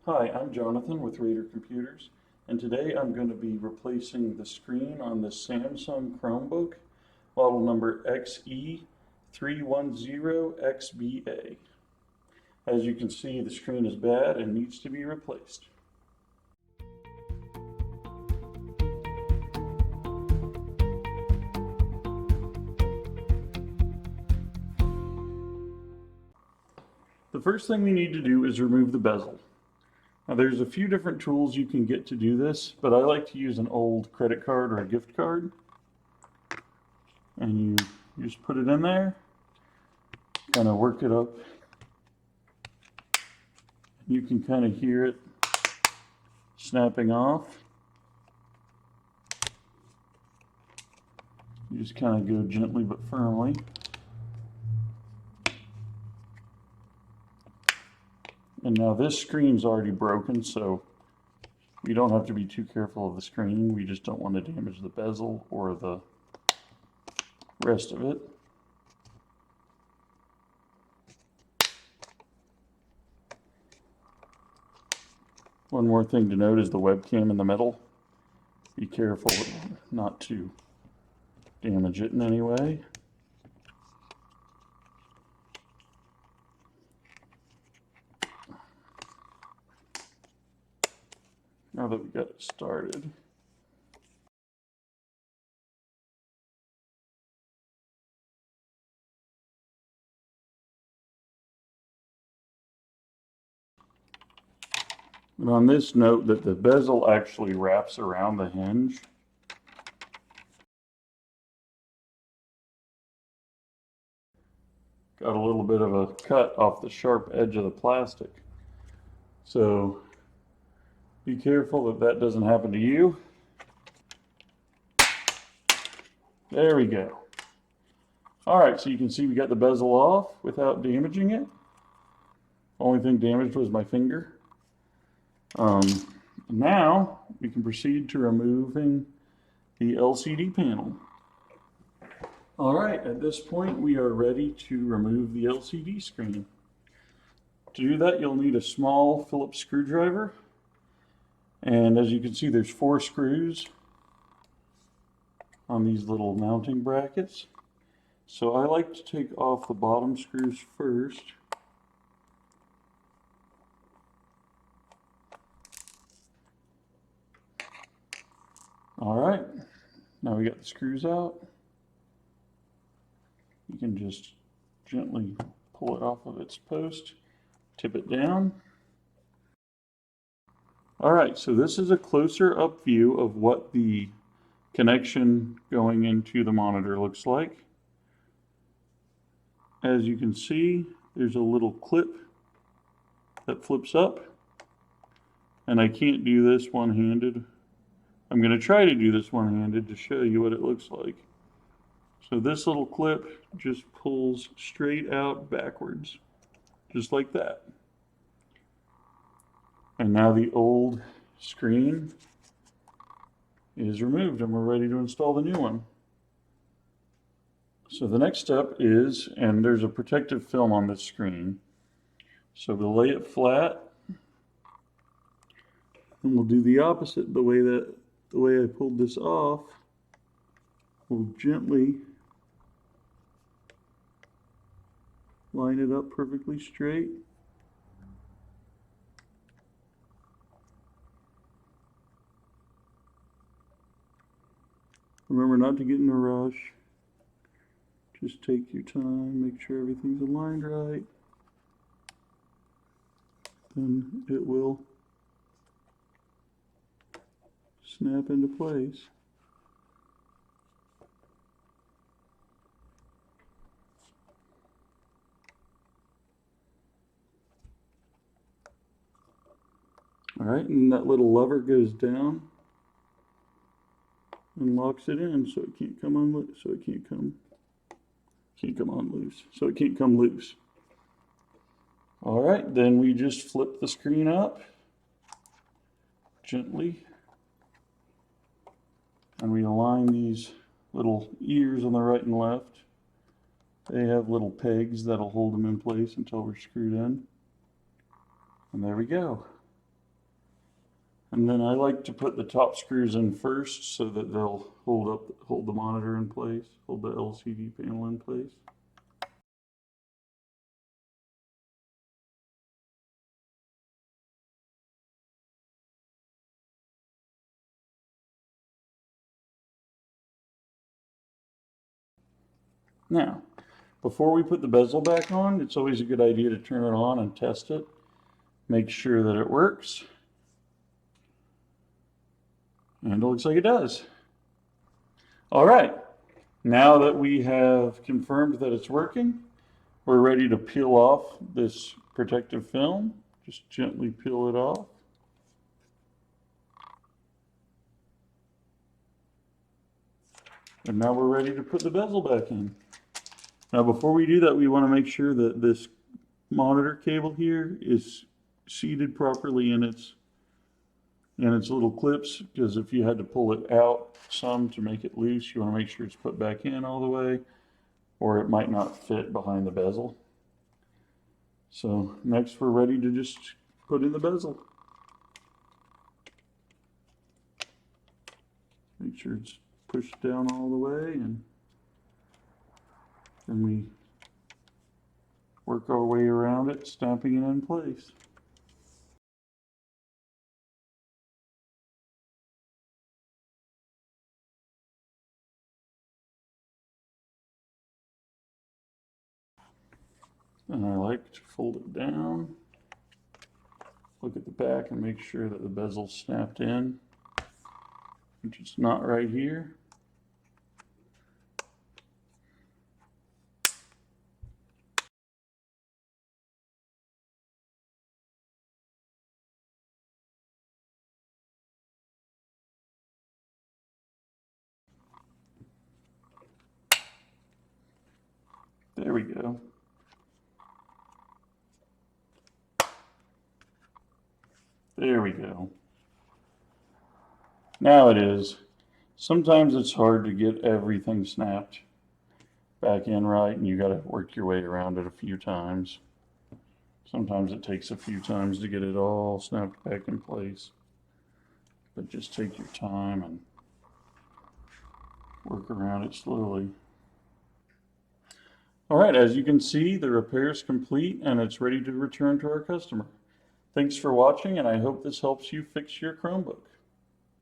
Hi, I'm Jonathan with Raider Computers, and today I'm going to be replacing the screen on the Samsung Chromebook, model number XE310XBA. As you can see, the screen is bad and needs to be replaced. The first thing we need to do is remove the bezel. Now there's a few different tools you can get to do this, but I like to use an old credit card or a gift card. And you just put it in there, kind of work it up. You can kind of hear it snapping off. You just kind of go gently but firmly. And now this screen's already broken, so you don't have to be too careful of the screen. We just don't want to damage the bezel or the rest of it. One more thing to note is the webcam in the middle. Be careful not to damage it in any way. Now that we got it started, and on this note that the bezel actually wraps around the hinge. Got a little bit of a cut off the sharp edge of the plastic. So be careful that that doesn't happen to you. There we go. All right, so you can see we got the bezel off without damaging it. Only thing damaged was my finger. Now we can proceed to removing the LCD panel. All right, at this point we are ready to remove the LCD screen. To do that, you'll need a small Phillips screwdriver. And as you can see, there's 4 screws on these little mounting brackets. So I like to take off the bottom screws first. All right, now we got the screws out. You can just gently pull it off of its post, tip it down. All right, so this is a closer up view of what the connection going into the monitor looks like. As you can see, there's a little clip that flips up, and I can't do this one-handed. I'm going to try to do this one-handed to show you what it looks like. So this little clip just pulls straight out backwards, just like that. And now the old screen is removed and we're ready to install the new one. So the next step is, and there's a protective film on this screen, so we'll lay it flat and we'll do the opposite. The way I pulled this off, we'll gently line it up perfectly straight. Remember not to get in a rush. Just take your time, make sure everything's aligned right. Then it will snap into place. All right, and that little lever goes down and locks it in so it can't come on loose. So it can't come on loose. So it can't come loose. All right, then we just flip the screen up gently, and we align these little ears on the right and left. They have little pegs that'll hold them in place until we're screwed in. And there we go. And then I like to put the top screws in first so that they'll hold the monitor in place, hold the LCD panel in place. Now, before we put the bezel back on, it's always a good idea to turn it on and test it. Make sure that it works. And it looks like it does. All right, now that we have confirmed that it's working, we're ready to peel off this protective film. Just gently peel it off. And now we're ready to put the bezel back in. Now before we do that, we want to make sure that this monitor cable here is seated properly in its little clips, because if you had to pull it out some to make it loose, you want to make sure it's put back in all the way, or it might not fit behind the bezel. So next we're ready to just put in the bezel. Make sure it's pushed down all the way, and then we work our way around it, stamping it in place. And I like to fold it down, look at the back and make sure that the bezel's snapped in, which it's not right here. There we go. There we go. Now it is. Sometimes it's hard to get everything snapped back in right, and you got to work your way around it a few times. Sometimes it takes a few times to get it all snapped back in place. But just take your time and work around it slowly. All right, as you can see, the repair is complete and it's ready to return to our customer. Thanks for watching, and I hope this helps you fix your Chromebook.